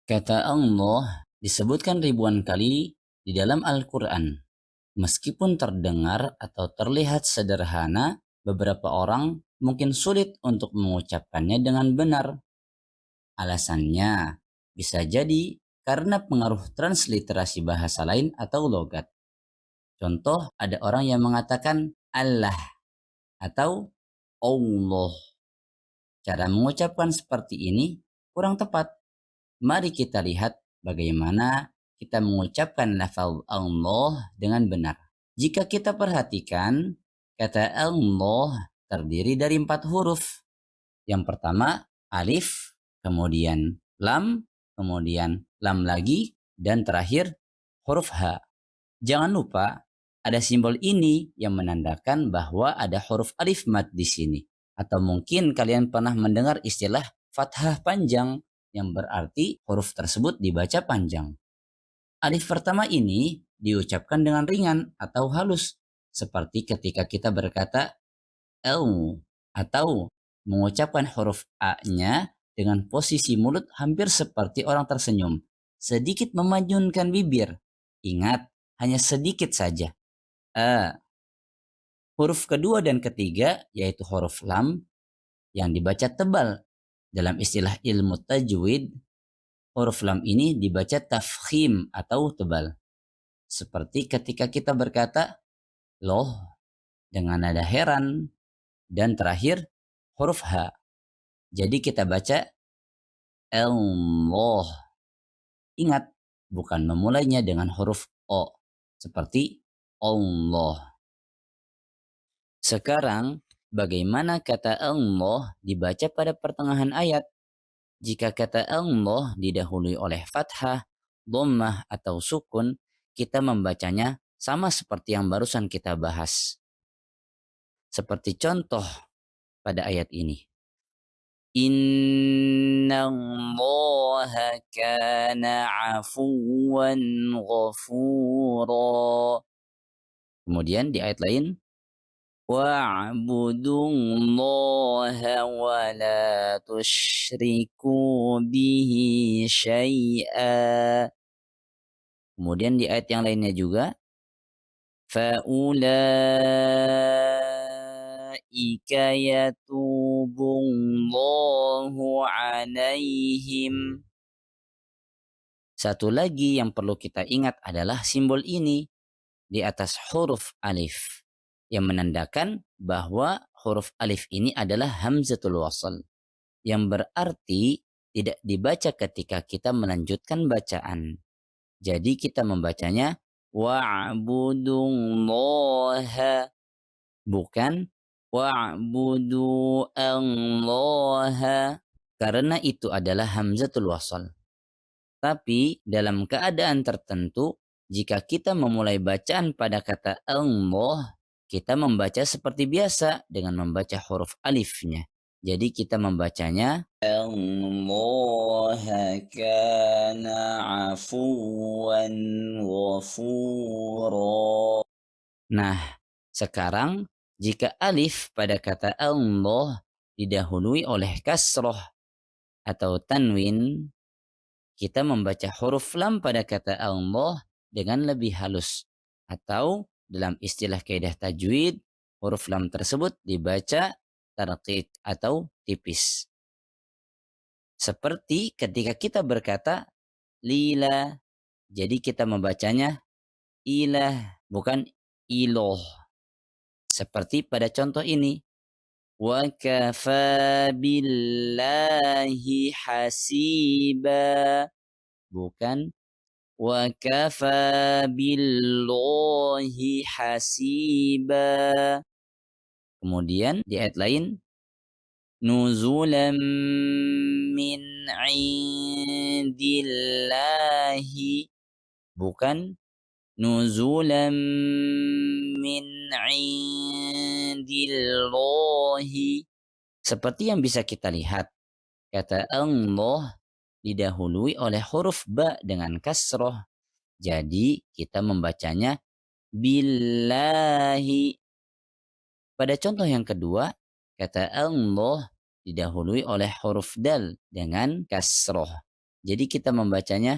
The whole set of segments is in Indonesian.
Kata Allah disebutkan ribuan kali di dalam Al-Quran. Meskipun terdengar atau terlihat sederhana, beberapa orang mungkin sulit untuk mengucapkannya dengan benar. Alasannya bisa jadi karena pengaruh transliterasi bahasa lain atau logat. Contoh, ada orang yang mengatakan Allah atau Allah. Cara mengucapkan seperti ini kurang tepat. Mari kita lihat bagaimana kita mengucapkan lafaz Allah dengan benar. Jika kita perhatikan, kata Allah terdiri dari 4 huruf. Yang pertama alif, kemudian lam lagi, dan terakhir huruf H. Jangan lupa ada simbol ini yang menandakan bahwa ada huruf alif mad di sini. Atau mungkin kalian pernah mendengar istilah fathah panjang yang berarti huruf tersebut dibaca panjang. Alif pertama ini diucapkan dengan ringan atau halus, seperti ketika kita berkata el, atau mengucapkan huruf A-nya dengan posisi mulut hampir seperti orang tersenyum, sedikit memajunkan bibir. Ingat, hanya sedikit saja. Huruf kedua dan ketiga yaitu huruf lam yang dibaca tebal. Dalam istilah ilmu tajwid, huruf lam ini dibaca tafkhim atau tebal. Seperti ketika kita berkata loh dengan nada heran, dan terakhir huruf H. Jadi kita baca Allah. Ingat, bukan memulainya dengan huruf O seperti Allah. Sekarang, bagaimana kata Allah dibaca pada pertengahan ayat? Jika kata Allah didahului oleh fathah, dhammah, atau sukun, kita membacanya sama seperti yang barusan kita bahas. Seperti contoh pada ayat ini. Inna Allah kana afuwan ghafura. Kemudian di ayat lain, wa'budu Allah wa la tusyriku bihi syai'a. Kemudian di ayat yang lainnya juga, faulaika yatubullahu alaihim. Satu lagi yang perlu kita ingat adalah simbol ini di atas huruf alif yang menandakan bahwa huruf alif ini adalah hamzatul wasl yang berarti tidak dibaca ketika kita melanjutkan bacaan. Jadi kita membacanya wa'budullaha, bukan wa'budu allaha, karena itu adalah hamzatul wasl. Tapi dalam keadaan tertentu, jika kita memulai bacaan pada kata Allah, kita membaca seperti biasa dengan membaca huruf alifnya. Jadi kita membacanya Allah kana afuwan ghafura. Nah, sekarang jika alif pada kata Allah didahului oleh kasroh atau tanwin, kita membaca huruf lam pada kata Allah dengan lebih halus. Atau dalam istilah kaidah tajwid, huruf lam tersebut dibaca tarqiq atau tipis. Seperti ketika kita berkata lila, jadi kita membacanya ilah, bukan iloh. Seperti pada contoh ini. Wa kafa billahi hasiba, bukan wa kafa billahi hasiba. Kemudian di ayat lain, nuzulam min indillahi, bukan nuzulam min indillahi. Seperti yang bisa kita lihat, kata Allah didahului oleh huruf ba dengan kasroh. Jadi kita membacanya billahi. Pada contoh yang kedua, kata Allah didahului oleh huruf dal dengan kasroh. Jadi kita membacanya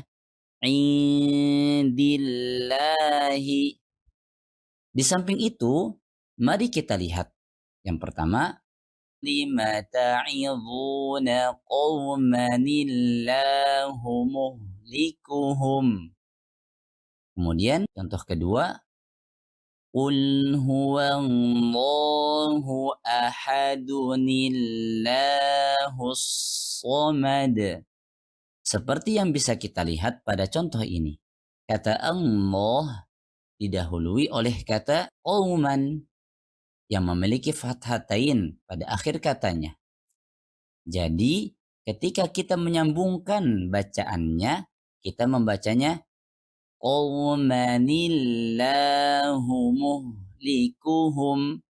indillahi. Di samping itu, mari kita lihat. Yang pertama, lima ta'idhuna qawman illahu muhlikuhum. Kemudian contoh kedua, qul huwallahu ahadunillahus samad. Seperti yang bisa kita lihat pada contoh ini, kata Allah didahului oleh kata qauman yang memiliki fathatain pada akhir katanya. Jadi ketika kita menyambungkan bacaannya, kita membacanya qaumanillahu muhlikuhum.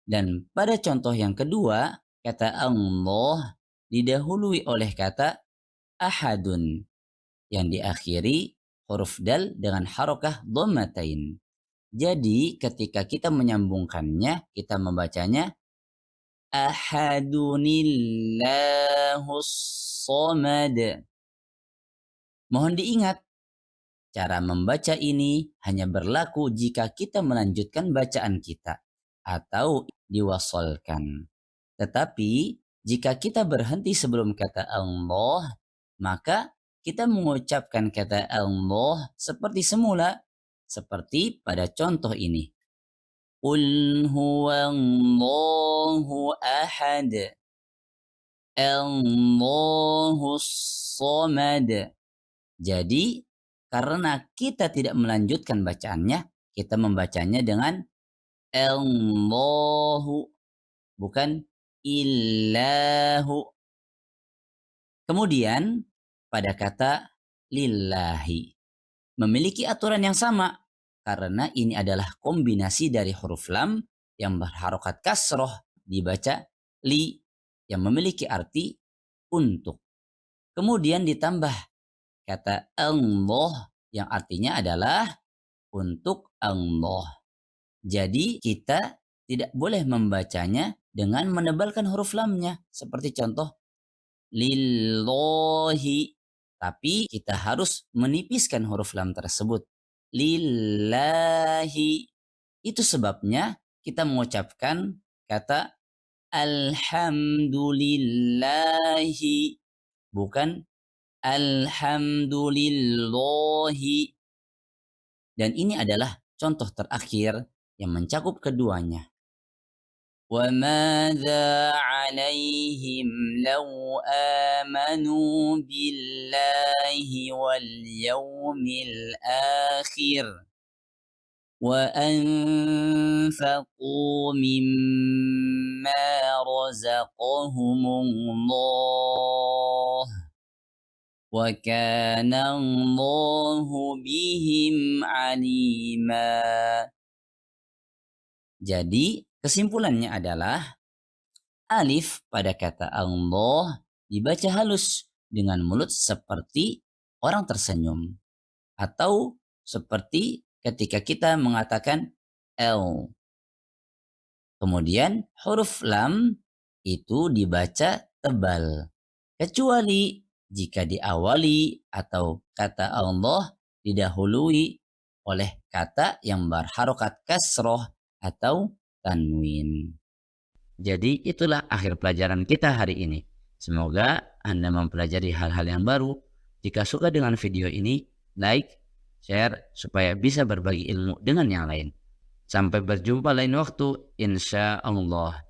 Dan pada contoh yang kedua, kata Allah didahului oleh kata ahadun yang diakhiri huruf dal dengan harokah dhammatain. Jadi ketika kita menyambungkannya, kita membacanya ahadunillahus samad. Mohon diingat, cara membaca ini hanya berlaku jika kita melanjutkan bacaan kita atau diwasolkan. Tetapi jika kita berhenti sebelum kata Allah, maka kita mengucapkan kata Allah seperti semula, seperti pada contoh ini. Qul huwallahu ahad, Allahus samad. Jadi karena kita tidak melanjutkan bacaannya, kita membacanya dengan Allahu, bukan illahu. Kemudian pada kata lillahi memiliki aturan yang sama karena ini adalah kombinasi dari huruf lam yang berharokat kasroh dibaca li yang memiliki arti untuk. Kemudian ditambah kata Allah yang artinya adalah untuk Allah. Jadi kita tidak boleh membacanya dengan menebalkan huruf lamnya seperti contoh lillahi, tapi kita harus menipiskan huruf lam tersebut. Lillahi. Itu sebabnya kita mengucapkan kata alhamdulillahi, bukan alhamdulillahi. Dan ini adalah contoh terakhir yang mencakup keduanya. وَمَاذَا عَلَيْهِمْ لَوْ آمَنُوا بِاللَّهِ وَالْيَوْمِ الْآخِرِ وَأَنفَقُوا مِمَّا رَزَقَهُمُ اللَّهُ وَكَانَ اللَّهُ بِهِمْ عَلِيمًا. Jadi kesimpulannya adalah alif pada kata Allah dibaca halus dengan mulut seperti orang tersenyum atau seperti ketika kita mengatakan L. Kemudian huruf lam itu dibaca tebal kecuali jika diawali atau kata Allah didahului oleh kata yang berharokat kasroh atau tanwin. Jadi itulah akhir pelajaran kita hari ini. Semoga Anda mempelajari hal-hal yang baru. Jika suka dengan video ini, like, share supaya bisa berbagi ilmu dengan yang lain. Sampai berjumpa lain waktu, insya Allah.